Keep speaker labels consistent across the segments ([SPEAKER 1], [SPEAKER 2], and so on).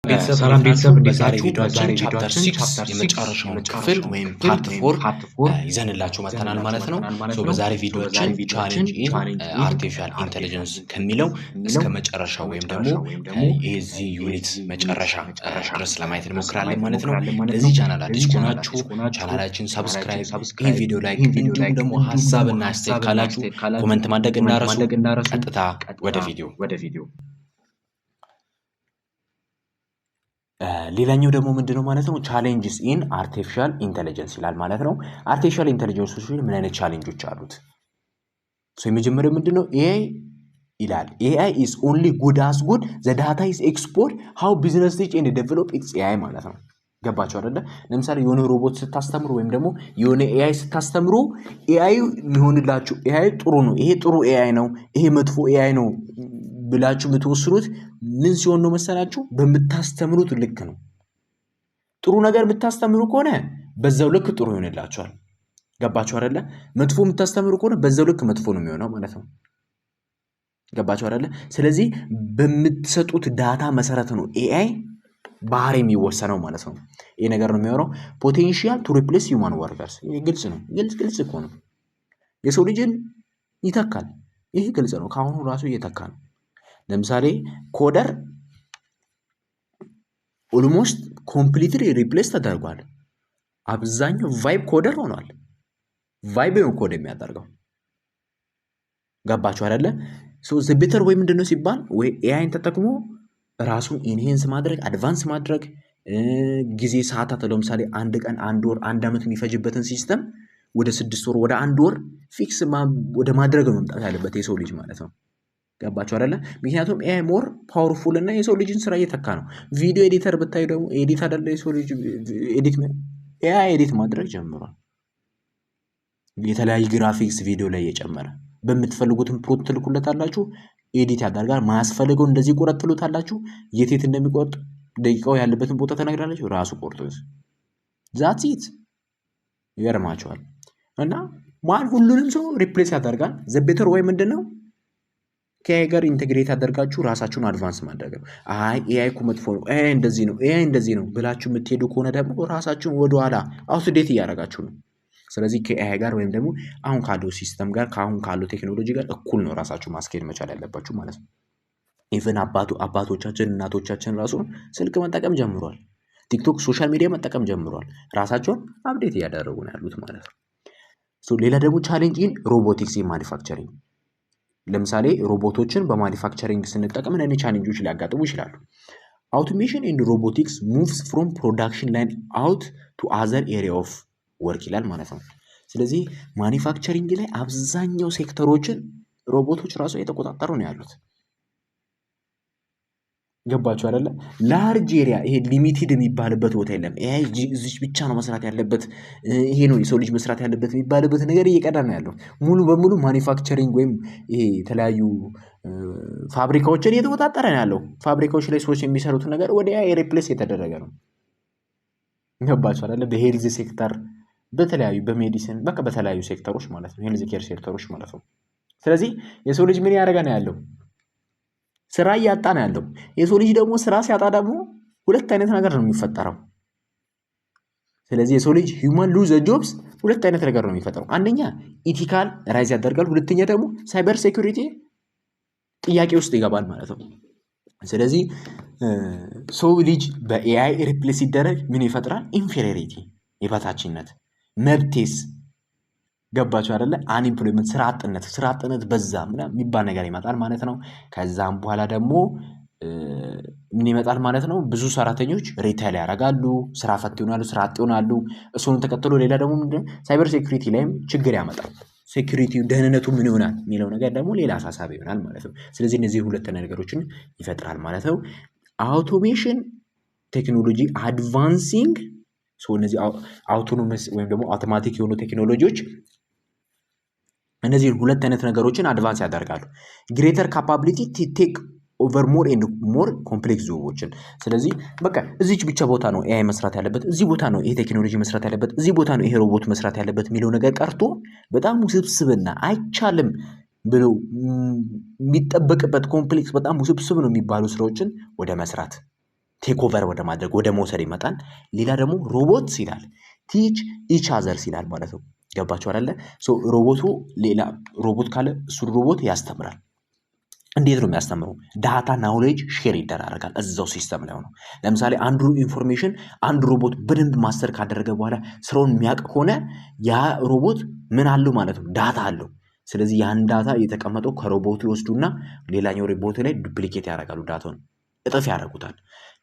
[SPEAKER 1] ሰላም ቤተሰብ እንዴት ናችሁ? በዛሬ ቪዲዮአችን ቻፕተር 6 የመጨረሻውን ክፍል ወይም ፓርት 4
[SPEAKER 2] ይዘንላችሁ መጥተናል ማለት ነው። በዛሬ ቪዲዮአችን ቻሌንጅ ኢን አርቲፊሻል ኢንተለጀንስ ከሚለው እስከ መጨረሻው ወይም ደግሞ የዚህ ዩኒት መጨረሻ ድረስ ለማየት እንሞክራለን ማለት ነው። ለዚህ ቻናል አዲስ ከሆናችሁ ቻናላችን ሰብስክራይብ፣ ይህ ቪዲዮ ላይክ፣ እንዲሁም ደግሞ ሐሳብና አስተያየት ካላችሁ ኮሜንት ማድረግ እንዳረሱ። ቀጥታ ወደ ቪዲዮ ሌላኛው ደግሞ ምንድነው ማለት ነው ቻሌንጅስ ኢን አርቲፊሻል ኢንተለጀንስ ይላል ማለት ነው። አርቲፊሻል ኢንተለጀንስ ውስጥ ምን አይነት ቻሌንጆች አሉት? የመጀመሪያው ምንድነው ኤአይ ይላል። ኤአይ is only good as good the data is export how business teach and develop its ኤአይ ማለት ነው። ገባችሁ አይደለ? ለምሳሌ የሆነ ሮቦት ስታስተምሩ ወይም ደግሞ የሆነ ኤአይ ስታስተምሩ ኤአይ የሚሆንላችሁ ኤአይ ጥሩ ነው፣ ይሄ ጥሩ ኤአይ ነው፣ ይሄ መጥፎ ኤአይ ነው ብላችሁ የምትወስኑት ምን ሲሆን ነው መሰላችሁ? በምታስተምሩት ልክ ነው። ጥሩ ነገር የምታስተምሩ ከሆነ በዛው ልክ ጥሩ ይሆንላችኋል። ገባችሁ አይደለ? መጥፎ የምታስተምሩ ከሆነ በዛው ልክ መጥፎ ነው የሚሆነው ማለት ነው። ገባችሁ አይደለ? ስለዚህ በምትሰጡት ዳታ መሰረት ነው ኤአይ ባህሪ የሚወሰነው ማለት ነው። ይሄ ነገር ነው የሚሆነው ፖቴንሻል ቱ ሪፕሌስ ሂውማን ወርከርስ። ይሄ ግልጽ ነው። ግልጽ እኮ ነው። የሰው ልጅን ይተካል። ይሄ ግልጽ ነው። ካሁኑ ራሱ እየተካ ነው። ለምሳሌ ኮደር ኦልሞስት ኮምፕሊትሊ ሪፕሌስ ተደርጓል። አብዛኛው ቫይብ ኮደር ሆኗል። ቫይብ ነው ኮድ የሚያደርገው። ገባችሁ አይደለ? ዘ ቤተር ወይ ምንድነው ሲባል ወይ ኤአይን ተጠቅሞ ራሱን ኢንሄንስ ማድረግ አድቫንስ ማድረግ ጊዜ ሰዓታት ለምሳሌ አንድ ቀን አንድ ወር አንድ ዓመት የሚፈጅበትን ሲስተም ወደ 6 ወር ወደ 1 ወር ፊክስ ወደ ማድረግ ነው መምጣት ያለበት የሰው ልጅ ማለት ነው። ገባችሁ አይደለ? ምክንያቱም ኤአይ ሞር ፓወርፉል እና የሰው ልጅን ስራ እየተካ ነው። ቪዲዮ ኤዲተር ብታዩ ደግሞ ኤዲት አይደለ የሰው ልጅ ኤአይ ኤዲት ማድረግ ጀምሯል። የተለያዩ ግራፊክስ ቪዲዮ ላይ እየጨመረ በምትፈልጉትም ፕሮት ትልኩለታላችሁ፣ ኤዲት ያደርጋል። ማያስፈልገው እንደዚህ ቆረጥሉታላችሁ። የት እንደሚቆርጥ ደቂቃው ያለበትን ቦታ ተነግራላችሁ፣ ራሱ ቆርጦ ዛትስ ኢት። ይገርማችኋል። እና ሁሉንም ሰው ሪፕሌስ ያደርጋል። ዘ ቤተር ወይ ምንድነው ከኤአይ ጋር ኢንተግሬት አደርጋችሁ ራሳችሁን አድቫንስ ማድረግ ነው። ኤአይ እኮ መጥፎ ነው፣ ኤአይ እንደዚህ ነው ብላችሁ የምትሄዱ ከሆነ ደግሞ ራሳችሁን ወደኋላ አውትዴት እያደረጋችሁ ነው። ስለዚህ ከኤአይ ጋር ወይም ደግሞ አሁን ካለው ሲስተም ጋር ከአሁን ካለው ቴክኖሎጂ ጋር እኩል ነው ራሳችሁ ማስኬድ መቻል ያለባችሁ ማለት ነው። ኢቨን አባቶቻችን እናቶቻችን ራሱ ስልክ መጠቀም ጀምሯል። ቲክቶክ፣ ሶሻል ሚዲያ መጠቀም ጀምሯል። ራሳቸውን አፕዴት እያደረጉ ነው ያሉት ማለት ነው። ሌላ ደግሞ ቻሌንጅ ኢን ሮቦቲክስ ማኒፋክቸሪንግ። ለምሳሌ ሮቦቶችን በማኒፋክቸሪንግ ስንጠቀም እነዚህ ቻሌንጆች ሊያጋጥሙ ይችላሉ። አውቶሜሽን ኤንድ ሮቦቲክስ ሙቭስ ፍሮም ፕሮዳክሽን ላይን አውት ቱ አዘር ኤሪያ ኦፍ ወርክ ይላል ማለት ነው። ስለዚህ ማኒፋክቸሪንግ ላይ አብዛኛው ሴክተሮችን ሮቦቶች ራሱ የተቆጣጠሩ ነው ያሉት። ገባችሁ አይደለ? ላርጅ ኤሪያ ይሄ ሊሚትድ የሚባልበት ቦታ የለም። ኤአይ እዚህ ብቻ ነው መስራት ያለበት፣ ይሄ ነው የሰው ልጅ መስራት ያለበት የሚባልበት ነገር እየቀዳ ነው ያለው። ሙሉ በሙሉ ማኒፋክቸሪንግ ወይም ይሄ የተለያዩ ፋብሪካዎችን እየተቆጣጠረ ነው ያለው። ፋብሪካዎች ላይ ሰዎች የሚሰሩት ነገር ወደ ኤአይ ሪፕሌስ የተደረገ ነው። ገባችሁ አይደለ? በሄልዝ ሴክተር፣ በተለያዩ በሜዲሲን በቃ በተለያዩ ሴክተሮች ማለት ነው፣ ሄልዝ ኬር ሴክተሮች ማለት ነው። ስለዚህ የሰው ልጅ ምን ያደረገ ነው ያለው? ስራ እያጣ ነው ያለው። የሰው ልጅ ደግሞ ስራ ሲያጣ ደግሞ ሁለት አይነት ነገር ነው የሚፈጠረው። ስለዚህ የሰው ልጅ ሂውማን ሉዝ ጆብስ ሁለት አይነት ነገር ነው የሚፈጠረው። አንደኛ ኢቲካል ራይዝ ያደርጋል፣ ሁለተኛ ደግሞ ሳይበር ሴኩሪቲ ጥያቄ ውስጥ ይገባል ማለት ነው። ስለዚህ ሰው ልጅ በኤአይ ሪፕሌስ ሲደረግ ምን ይፈጥራል? ኢንፌሪዮሪቲ፣ የበታችነት፣ መብቴስ። ገባችሁ አይደለ? አንኢምፕሎይመንት፣ ስራ አጥነት በዛ ምናምን የሚባል ነገር ይመጣል ማለት ነው። ከዛም በኋላ ደግሞ ምን ይመጣል ማለት ነው? ብዙ ሰራተኞች ሪታይል ያደርጋሉ፣ ስራ ፈት ይሆናሉ፣ ስራ አጥ ይሆናሉ። እሱን ተከትሎ ሌላ ደግሞ ምንድነው ሳይበር ሴኩሪቲ ላይም ችግር ያመጣል። ሴኩሪቲ ደህንነቱ ምን ይሆናል የሚለው ነገር ደግሞ ሌላ አሳሳቢ ይሆናል ማለት ነው። ስለዚህ እነዚህ ሁለት ነገሮችን ይፈጥራል ማለት ነው። አውቶሜሽን ቴክኖሎጂ አድቫንሲንግ እነዚህ አውቶኖመስ ወይም ደግሞ አውቶማቲክ የሆኑ ቴክኖሎጂዎች እነዚህ ሁለት አይነት ነገሮችን አድቫንስ ያደርጋሉ። ግሬተር ካፓቢሊቲ ቱ ቴክ ኦቨር ሞር ኤንድ ሞር ኮምፕሌክስ ጆቦችን። ስለዚህ በቃ እዚች ብቻ ቦታ ነው ኤአይ መስራት ያለበት፣ እዚህ ቦታ ነው ይሄ ቴክኖሎጂ መስራት ያለበት፣ እዚህ ቦታ ነው ይሄ ሮቦት መስራት ያለበት የሚለው ነገር ቀርቶ በጣም ውስብስብና አይቻልም ብሎ የሚጠበቅበት ኮምፕሌክስ በጣም ውስብስብ ነው የሚባሉ ስራዎችን ወደ መስራት ቴክ ኦቨር ወደ ማድረግ ወደ መውሰድ ይመጣል። ሌላ ደግሞ ሮቦት ይላል ቲች ኢች አዘርስ ይላል ማለት ነው። ገባችሁ አይደለ? ሶ ሮቦቱ ሌላ ሮቦት ካለ እሱ ሮቦት ያስተምራል። እንዴት ነው የሚያስተምረው? ዳታ ናውሌጅ ሼር ይደራረጋል እዛው ሲስተም ላይ ሆኖ። ለምሳሌ አንዱ ኢንፎርሜሽን አንድ ሮቦት በደንብ ማስተር ካደረገ በኋላ ስራውን የሚያውቅ ከሆነ ያ ሮቦት ምን አለው ማለት ነው? ዳታ አለው። ስለዚህ ያን ዳታ የተቀመጠው ከሮቦቱ ይወስዱና ሌላኛው ሮቦት ላይ ዱፕሊኬት ያደርጋሉ፣ ዳታውን እጥፍ ያደርጉታል።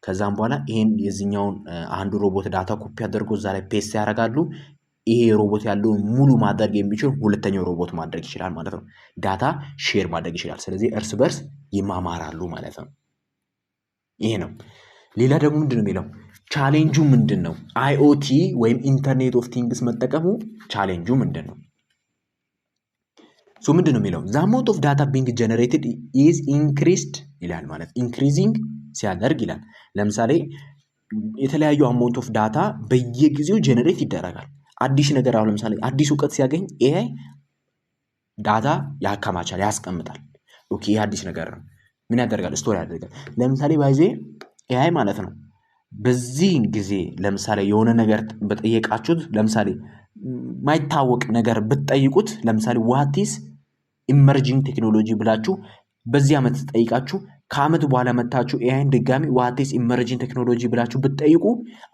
[SPEAKER 2] ከዛም በኋላ ይሄን የዚህኛውን አንዱ ሮቦት ዳታ ኮፒ አድርጎ እዛ ላይ ፔስት ያደርጋሉ። ይሄ ሮቦት ያለውን ሙሉ ማድረግ የሚችል ሁለተኛው ሮቦት ማድረግ ይችላል ማለት ነው። ዳታ ሼር ማድረግ ይችላል። ስለዚህ እርስ በርስ ይማማራሉ ማለት ነው። ይሄ ነው። ሌላ ደግሞ ምንድን ነው የሚለው ቻሌንጁ ምንድን ነው? አይኦቲ ወይም ኢንተርኔት ኦፍ ቲንግስ መጠቀሙ ቻሌንጁ ምንድን ነው? ሶ ምንድን ነው የሚለው ዘ አማውንት ኦፍ ዳታ ቢንግ ጀነሬትድ ኢዝ ኢንክሪስድ ይላል ማለት ኢንክሪዚንግ ሲያደርግ ይላል። ለምሳሌ የተለያዩ አማውንት ኦፍ ዳታ በየጊዜው ጀነሬት ይደረጋል። አዲስ ነገር አሁን ለምሳሌ አዲስ እውቀት ሲያገኝ ኤአይ ዳታ ያከማቻል፣ ያስቀምጣል። ኦኬ ይሄ አዲስ ነገር ነው። ምን ያደርጋል? ስቶሪ ያደርጋል። ለምሳሌ ባይዜ ኤአይ ማለት ነው በዚህ ጊዜ ለምሳሌ የሆነ ነገር በጠየቃችሁት ለምሳሌ ማይታወቅ ነገር ብትጠይቁት ለምሳሌ ዋቲስ ኢመርጂንግ ቴክኖሎጂ ብላችሁ በዚህ ዓመት ጠይቃችሁ ከዓመት በኋላ መታችሁ ኤአይን ድጋሚ ዋቲስ ኢመርጂንግ ቴክኖሎጂ ብላችሁ ብትጠይቁ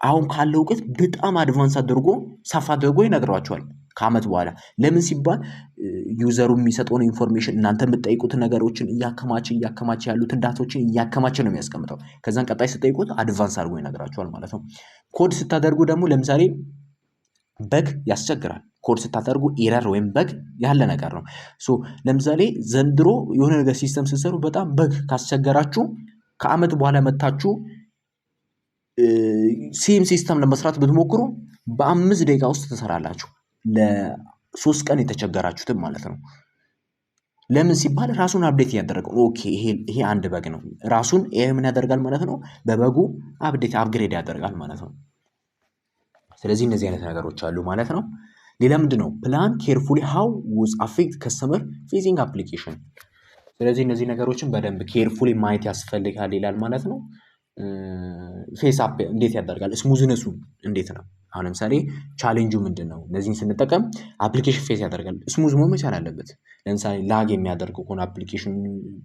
[SPEAKER 2] አሁን ካለው እውቀት በጣም አድቫንስ አድርጎ ሰፋ አድርጎ ይነግሯችኋል ከዓመት በኋላ። ለምን ሲባል ዩዘሩ የሚሰጠውን ኢንፎርሜሽን እናንተ የምትጠይቁት ነገሮችን እያከማቸ ያሉትን ዳታዎችን እያከማቸ ነው የሚያስቀምጠው። ከዛን ቀጣይ ስጠይቁት አድቫንስ አድርጎ ይነግራችኋል ማለት ነው። ኮድ ስታደርጉ ደግሞ ለምሳሌ በግ ያስቸግራል። ኮድ ስታደርጉ ኤረር ወይም በግ ያለ ነገር ነው። ሶ ለምሳሌ ዘንድሮ የሆነ ነገር ሲስተም ስትሰሩ በጣም በግ ካስቸገራችሁ ከዓመት በኋላ መታችሁ ሴም ሲስተም ለመስራት ብትሞክሩ በ5 ደቂቃ ውስጥ ትሰራላችሁ። ለ3 ቀን የተቸገራችሁትም ማለት ነው። ለምን ሲባል ራሱን አፕዴት እያደረገው ኦኬ ይሄ አንድ በግ ነው። ራሱን ምን ያደርጋል ማለት ነው? በበጉ አፕግሬድ ያደርጋል ማለት ነው። ስለዚህ እነዚህ አይነት ነገሮች አሉ ማለት ነው። ሌላ ምንድን ነው? ፕላን ኬርፉሊ ሃው ውዝ አፌክት ከስተመር ፌዚንግ አፕሊኬሽን። ስለዚህ እነዚህ ነገሮችን በደንብ ኬርፉሊ ማየት ያስፈልጋል ይላል ማለት ነው። ፌስ አፕ እንዴት ያደርጋል? ስሙዝነሱ እንዴት ነው? አሁን ለምሳሌ ቻሌንጁ ምንድን ነው? እነዚህን ስንጠቀም አፕሊኬሽን ፌስ ያደርጋል። ስሙዝ መሆን መቻል አለበት። ለምሳሌ ላግ የሚያደርጉ ከሆነ አፕሊኬሽን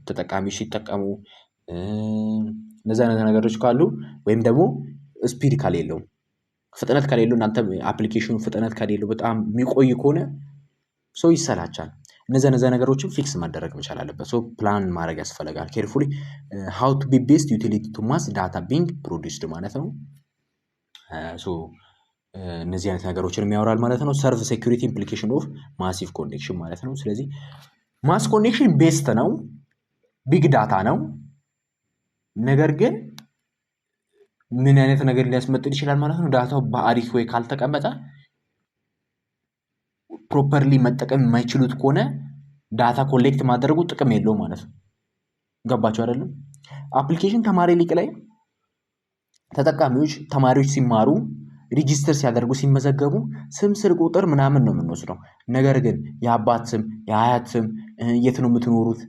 [SPEAKER 2] ተጠቃሚዎች ሲጠቀሙ እነዚህ አይነት ነገሮች ካሉ ወይም ደግሞ ስፒድ ከሌለው ፍጥነት ከሌለው እናንተ አፕሊኬሽኑ ፍጥነት ከሌለው በጣም የሚቆይ ከሆነ ሰው ይሰላቻል። እነዚያ ነገሮችን ፊክስ ማደረግ መቻል አለበት። ሶ ፕላን ማድረግ ያስፈልጋል። ኬርፉሊ ሃው ቱ ቢ ቤስት ዩቲሊቲ ቱ ማስ ዳታ ቢንግ ፕሮዲውስድ ማለት ነው። ሶ እነዚህ አይነት ነገሮችን የሚያወራል ማለት ነው። ሰርቭ ሴኩሪቲ ኢምፕሊኬሽን ኦፍ ማሲቭ ኮኔክሽን ማለት ነው። ስለዚህ ማስ ኮኔክሽን ቤስት ነው፣ ቢግ ዳታ ነው። ነገር ግን ምን አይነት ነገር ሊያስመጥል ይችላል ማለት ነው? ዳታው በአሪፍ ወይ ካልተቀመጠ ፕሮፐርሊ መጠቀም የማይችሉት ከሆነ ዳታ ኮሌክት ማድረጉ ጥቅም የለው ማለት ነው። ገባችሁ አይደለም? አፕሊኬሽን ተማሪ ሊቅ ላይ ተማሪዎች ሲማሩ ሪጂስተር ሲያደርጉ ሲመዘገቡ ስም፣ ስልክ ቁጥር ምናምን ነው የምንወስደው። ነገር ግን የአባት ስም፣ የአያት ስም፣ የት ነው የምትኖሩት፣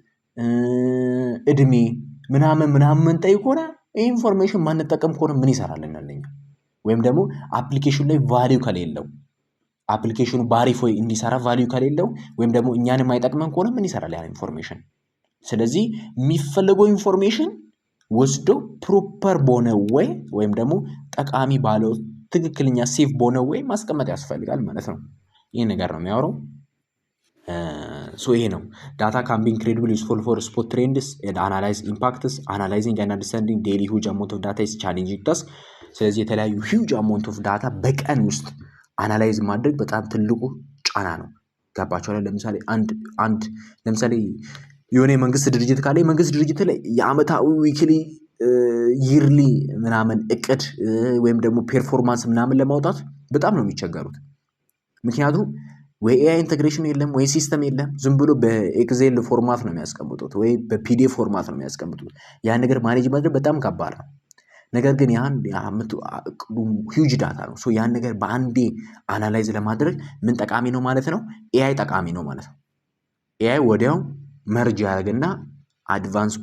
[SPEAKER 2] እድሜ ምናምን ጠይቅ ከሆነ ኢንፎርሜሽን ማንጠቀም ከሆነ ምን ይሰራልናል? ወይም ደግሞ አፕሊኬሽኑ ላይ ቫሊዩ ከሌለው አፕሊኬሽኑ በአሪፍ ወይ እንዲሰራ ቫሊዩ ከሌለው ወይም ደግሞ እኛን የማይጠቅመን ከሆነ ምን ይሰራል ያ ኢንፎርሜሽን? ስለዚህ የሚፈለገው ኢንፎርሜሽን ወስዶ ፕሮፐር በሆነ ወይ ወይም ደግሞ ጠቃሚ ባለው ትክክለኛ ሴፍ በሆነ ወይ ማስቀመጥ ያስፈልጋል ማለት ነው። ይህ ነገር ነው የሚያወራው። ይሄ ነው ዳታ ካን ቢ ኢንክሬዲብል ዩስፉል ፎር ስፖት ትሬንድስ ኤንድ አናላይዝ ኢምፓክትስ አናላይዚንግ ኤንድ አንደርስታንዲንግ ዴይሊ ሂውጅ አማውንት ኦፍ ዳታ ኢዝ ቻሌንጂንግ ታስክ። ስለዚህ የተለያዩ ሂውጅ አማውንት ኦፍ ዳታ በቀን ውስጥ አናላይዝ ማድረግ በጣም ትልቁ ጫና ነው። ገባችሁ? ለምሳሌ የሆነ የመንግስት ድርጅት ካለ የመንግስት ድርጅት ላይ የአመታዊ ዊክሊ ይርሊ ምናምን እቅድ ወይም ደግሞ ፐርፎርማንስ ምናምን ለማውጣት በጣም ነው የሚቸገሩት። ምክንያቱም ወይ ኤአይ ኢንተግሬሽን የለም ወይ ሲስተም የለም። ዝም ብሎ በኤክሴል ፎርማት ነው የሚያስቀምጡት ወይ በፒዲኤፍ ፎርማት ነው የሚያስቀምጡት። ያን ነገር ማኔጅ ማድረግ በጣም ከባድ ነው። ነገር ግን ያን ሂውጅ ዳታ ነው። ያን ነገር በአንዴ አናላይዝ ለማድረግ ምን ጠቃሚ ነው ማለት ነው? ኤአይ ጠቃሚ ነው ማለት ነው። ኤአይ ወዲያው መርጅ ያደርግና አድቫንስ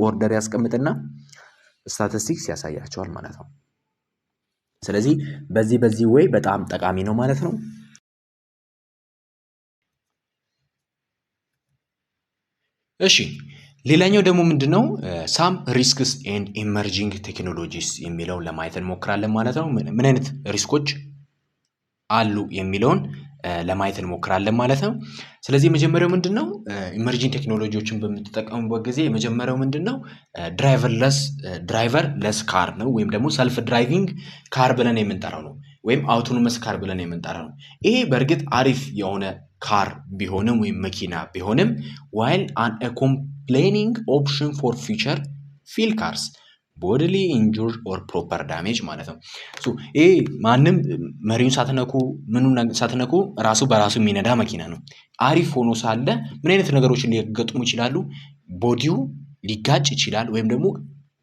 [SPEAKER 2] ኦርደር ያስቀምጥና ስታቲስቲክስ ያሳያቸዋል ማለት ነው። ስለዚህ በዚህ ወይ በጣም ጠቃሚ ነው ማለት ነው። እሺ ሌላኛው ደግሞ ምንድነው ሳም ሪስክስ ኤንድ ኢመርጂንግ ቴክኖሎጂስ የሚለውን ለማየት እንሞክራለን ማለት ነው። ምን አይነት ሪስኮች አሉ የሚለውን ለማየት እንሞክራለን ማለት ነው። ስለዚህ የመጀመሪያው ምንድነው ኢመርጂንግ ቴክኖሎጂዎችን በምትጠቀሙበት ጊዜ የመጀመሪያው ምንድነው ድራይቨርለስ ካር ነው ወይም ደግሞ ሰልፍ ድራይቪንግ ካር ብለን የምንጠራው ነው ወይም አውቶኖመስ ካር ብለን የምንጠራው ነው። ይሄ በእርግጥ አሪፍ የሆነ ካር ቢሆንም ወይም መኪና ቢሆንም while an complaining option for future field cars bodily injury or proper damage ማለት ነው። ይሄ ማንም መሪውን ሳትነኩ ምኑን ሳትነኩ ራሱ በራሱ የሚነዳ መኪና ነው። አሪፍ ሆኖ ሳለ ምን አይነት ነገሮችን ሊገጥሙ ይችላሉ? ቦዲው ሊጋጭ ይችላል ወይም ደግሞ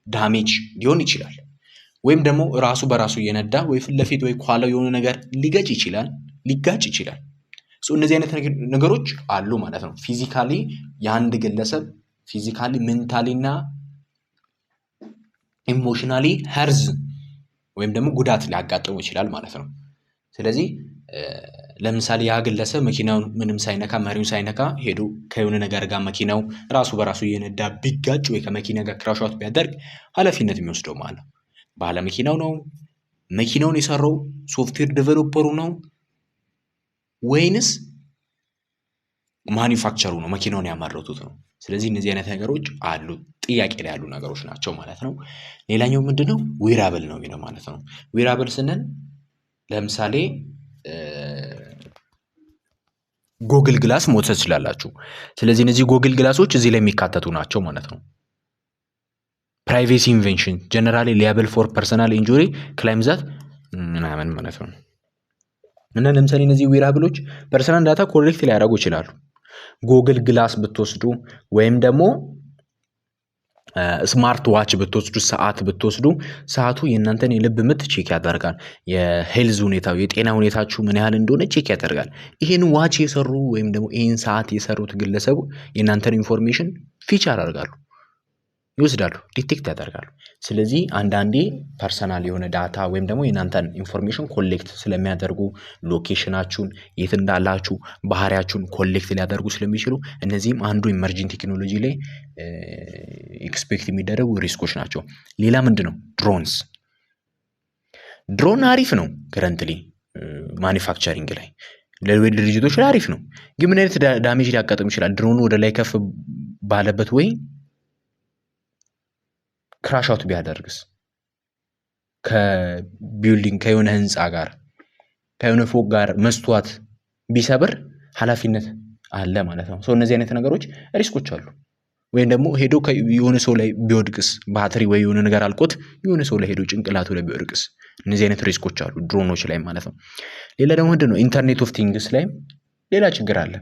[SPEAKER 2] ዳሜጅ ሊሆን ይችላል ወይም ደግሞ ራሱ በራሱ እየነዳ ወይ ፊት ለፊት ወይ ከኋላው የሆነ ነገር ሊጋጭ ይችላል። እነዚህ አይነት ነገሮች አሉ ማለት ነው። ፊዚካሊ የአንድ ግለሰብ ፊዚካሊ ሜንታሊ እና ኢሞሽናሊ ሄርዝ ወይም ደግሞ ጉዳት ሊያጋጥሙ ይችላል ማለት ነው። ስለዚህ ለምሳሌ ያ ግለሰብ መኪናውን ምንም ሳይነካ መሪውን ሳይነካ ሄዶ ከየሆነ ነገር ጋር መኪናው ራሱ በራሱ እየነዳ ቢጋጭ ወይ ከመኪና ጋር ክራሽ አውት ቢያደርግ ኃላፊነት የሚወስደው ማለት ነው ባለ መኪናው ነው? መኪናውን የሰራው ሶፍትዌር ዴቨሎፐሩ ነው ወይንስ ማኒፋክቸሩ ነው መኪናውን ያመረቱት ነው? ስለዚህ እነዚህ አይነት ነገሮች አሉ፣ ጥያቄ ላይ ያሉ ነገሮች ናቸው ማለት ነው። ሌላኛው ምንድነው ዌራብል ነው የሚለው ማለት ነው። ዌራብል ስንል ለምሳሌ ጎግል ግላስ መውሰድ ትችላላችሁ። ስለዚህ እነዚህ ጎግል ግላሶች እዚህ ላይ የሚካተቱ ናቸው ማለት ነው። ፕራይቬሲ ኢንቬንሽን ጀነራሊ ሊያብል ፎር ፐርሰናል ኢንጁሪ ክላይም ዛት ምናምን ማለት ነው። እና ለምሳሌ እነዚህ ዌራብሎች ፐርሰናል ዳታ ኮሌክት ሊያደርጉ ይችላሉ። ጎግል ግላስ ብትወስዱ ወይም ደግሞ ስማርት ዋች ብትወስዱ ሰዓት ብትወስዱ ሰዓቱ የእናንተን የልብ ምት ቼክ ያደርጋል። የሄልዝ ሁኔታው የጤና ሁኔታችሁ ምን ያህል እንደሆነ ቼክ ያደርጋል። ይሄን ዋች የሰሩ ወይም ደግሞ ይሄን ሰዓት የሰሩት ግለሰቡ የእናንተን ኢንፎርሜሽን ፊቸር ያደርጋሉ፣ ይወስዳሉ፣ ዲቴክት ያደርጋሉ። ስለዚህ አንዳንዴ ፐርሰናል የሆነ ዳታ ወይም ደግሞ የእናንተን ኢንፎርሜሽን ኮሌክት ስለሚያደርጉ ሎኬሽናችሁን፣ የት እንዳላችሁ፣ ባህሪያችሁን ኮሌክት ሊያደርጉ ስለሚችሉ እነዚህም አንዱ ኢመርጂንግ ቴክኖሎጂ ላይ ኤክስፔክት የሚደረጉ ሪስኮች ናቸው። ሌላ ምንድነው ድሮን አሪፍ ነው። ከረንትሊ ማኒፋክቸሪንግ ላይ ለሌሎች ድርጅቶች ላይ አሪፍ ነው። ግን ምን አይነት ዳሜጅ ሊያጋጥም ይችላል? ድሮኑ ወደ ላይ ከፍ ባለበት ወይ ክራሽ አውት ቢያደርግስ? ከቢልዲንግ ከየሆነ ህንፃ ጋር ከየሆነ ፎቅ ጋር መስተዋት ቢሰብር ኃላፊነት አለ ማለት ነው። እነዚህ አይነት ነገሮች ሪስኮች አሉ። ወይም ደግሞ ሄዶ የሆነ ሰው ላይ ቢወድቅስ? ባትሪ ወይ የሆነ ነገር አልቆት የሆነ ሰው ላይ ሄዶ ጭንቅላቱ ላይ ቢወድቅስ? እነዚህ አይነት ሪስኮች አሉ ድሮኖች ላይ ማለት ነው። ሌላ ደግሞ ምንድነው ኢንተርኔት ኦፍ ቲንግስ ላይ ሌላ ችግር አለ።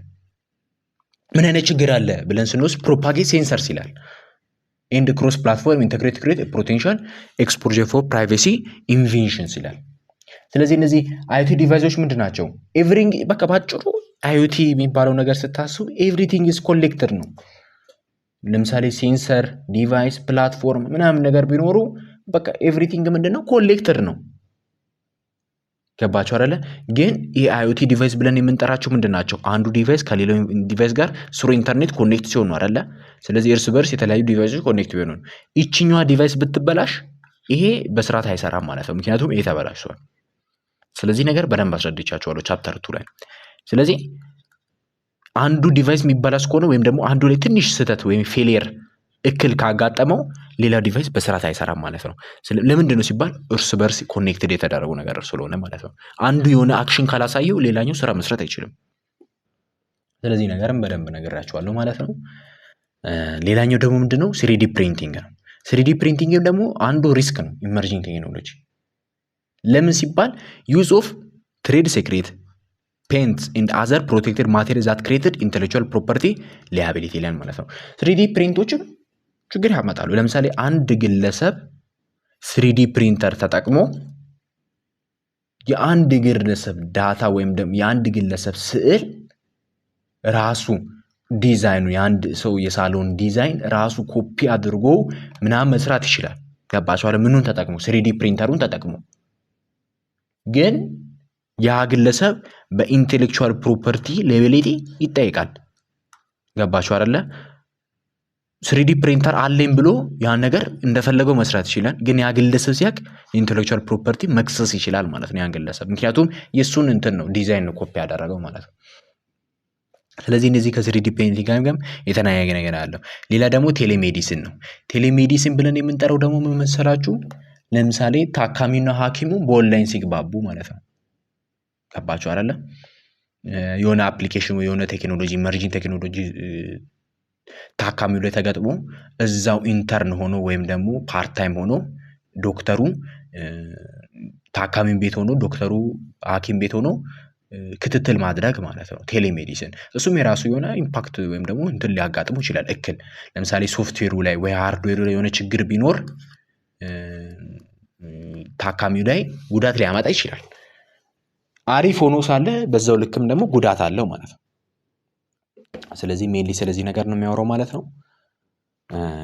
[SPEAKER 2] ምን አይነት ችግር አለ ብለን ስንወስድ ፕሮፓጌት ሴንሰርስ ይላል ኤንድ ክሮስ ፕላትፎርም ኢንተግሬት ክሬት ፖቴንሻል ኤክስፖዠር ፎር ፕራይቬሲ ኢንቬንሽንስ ይላል። ስለዚህ እነዚህ አይኦቲ ዲቫይሶች ምንድን ናቸው? ኤቭሪቲንግ በቃ ባጭሩ አይኦቲ የሚባለው ነገር ስታስቡ ኤቭሪቲንግ ኢዝ ኮሌክትድ ነው። ለምሳሌ ሴንሰር፣ ዲቫይስ፣ ፕላትፎርም ምናምን ነገር ቢኖሩ በቃ ኤቭሪቲንግ ምንድነው ኮሌክትድ ነው። ገባችሁ አይደለ? ግን የአይኦቲ ዲቫይስ ብለን የምንጠራቸው ምንድን ናቸው? አንዱ ዲቫይስ ከሌላው ዲቫይስ ጋር ስሩ ኢንተርኔት ኮኔክት ሲሆን ነው አይደለ? ስለዚህ እርስ በርስ የተለያዩ ዲቫይሶች ኮኔክት ቢሆኑ ነው። ይችኛዋ ዲቫይስ ብትበላሽ ይሄ በስርዓት አይሰራም ማለት ነው። ምክንያቱም ይሄ ተበላሽቷል። ስለዚህ ነገር በደንብ አስረድቻችኋለሁ ቻፕተር 2 ላይ። ስለዚህ አንዱ ዲቫይስ የሚበላሽ ከሆነ ወይም ደግሞ አንዱ ላይ ትንሽ ስህተት ወይም ፌሊየር እክል ካጋጠመው ሌላው ዲቫይስ በስርዓት አይሰራም ማለት ነው። ለምንድን ነው ሲባል እርስ በርስ ኮኔክትድ የተደረጉ ነገር ስለሆነ ማለት ነው። አንዱ የሆነ አክሽን ካላሳየው ሌላኛው ስራ መስራት አይችልም። ስለዚህ ነገርም በደንብ ነግራችኋለሁ ማለት ነው። ሌላኛው ደግሞ ምንድነው ስሪዲ ፕሪንቲንግ ነው። ስሪዲ ፕሪንቲንግም ደግሞ አንዱ ሪስክ ነው ኢመርጂንግ ቴክኖሎጂ። ለምን ሲባል ዩዝ ኦፍ ትሬድ ሴክሬት ፔንት ኤንድ አዘር ፕሮቴክትድ ማቴሪያል ዛት ክሬትድ ኢንተሌክቹዋል ፕሮፐርቲ ሊያቢሊቲ ይላል ማለት ነው። ስሪዲ ፕሪንቶችም ችግር ያመጣሉ። ለምሳሌ አንድ ግለሰብ ስሪዲ ፕሪንተር ተጠቅሞ የአንድ ግለሰብ ዳታ ወይም ደግሞ የአንድ ግለሰብ ስዕል ራሱ ዲዛይኑ የአንድ ሰው የሳለውን ዲዛይን ራሱ ኮፒ አድርጎ ምናምን መስራት ይችላል። ገባችሁ አይደል? ምኑን ተጠቅሞ 3D ፕሪንተሩን ተጠቅሞ ግን ያ ግለሰብ በኢንቴሌክቹዋል ፕሮፐርቲ ሌቢሊቲ ይጠይቃል። ገባችሁ አይደለ? 3D ፕሪንተር አለኝ ብሎ ያን ነገር እንደፈለገው መስራት ይችላል። ግን ያ ግለሰብ ሲያቅ ኢንቴሌክቹዋል ፕሮፐርቲ መክሰስ ይችላል ማለት ነው ያን ግለሰብ። ምክንያቱም የሱን እንትን ነው ዲዛይን ነው ኮፒ ያደረገው ማለት ነው። ስለዚህ እነዚህ ከ3D ፕሪንቲንግ ጋር የተናያየ ነገር አለው። ሌላ ደግሞ ቴሌሜዲሲን ነው። ቴሌሜዲሲን ብለን የምንጠራው ደግሞ ምን መሰላችሁ? ለምሳሌ ታካሚና ሐኪሙ በኦንላይን ሲግባቡ ማለት ነው። ገባችሁ አይደለ? የሆነ አፕሊኬሽን ወይ የሆነ ቴክኖሎጂ ኢመርጂንግ ቴክኖሎጂ ታካሚው ላይ ተገጥሞ እዛው ኢንተርን ሆኖ ወይም ደግሞ ፓርት ታይም ሆኖ ዶክተሩ ታካሚን ቤት ሆኖ ዶክተሩ ሐኪም ቤት ሆኖ ክትትል ማድረግ ማለት ነው ቴሌሜዲሲን። እሱም የራሱ የሆነ ኢምፓክት ወይም ደግሞ እንትን ሊያጋጥሙ ይችላል እክል። ለምሳሌ ሶፍትዌሩ ላይ ወይ ሃርድዌሩ ላይ የሆነ ችግር ቢኖር ታካሚው ላይ ጉዳት ሊያመጣ ይችላል። አሪፍ ሆኖ ሳለ በዛው ልክም ደግሞ ጉዳት አለው ማለት ነው። ስለዚህ ሜንሊ ስለዚህ ነገር ነው የሚያወራው ማለት ነው።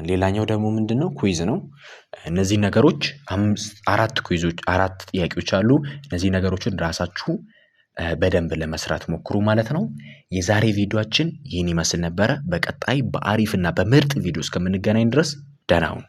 [SPEAKER 2] ሌላኛው ደግሞ ምንድነው? ኩይዝ ነው። እነዚህ ነገሮች 4 ጥያቄዎች አሉ። እነዚህ ነገሮችን ራሳችሁ በደንብ ለመስራት ሞክሩ ማለት ነው። የዛሬ ቪዲዮአችን ይህን ይመስል ነበረ። በቀጣይ በአሪፍና በምርጥ ቪዲዮ እስከምንገናኝ ድረስ ደህና ሁኑ።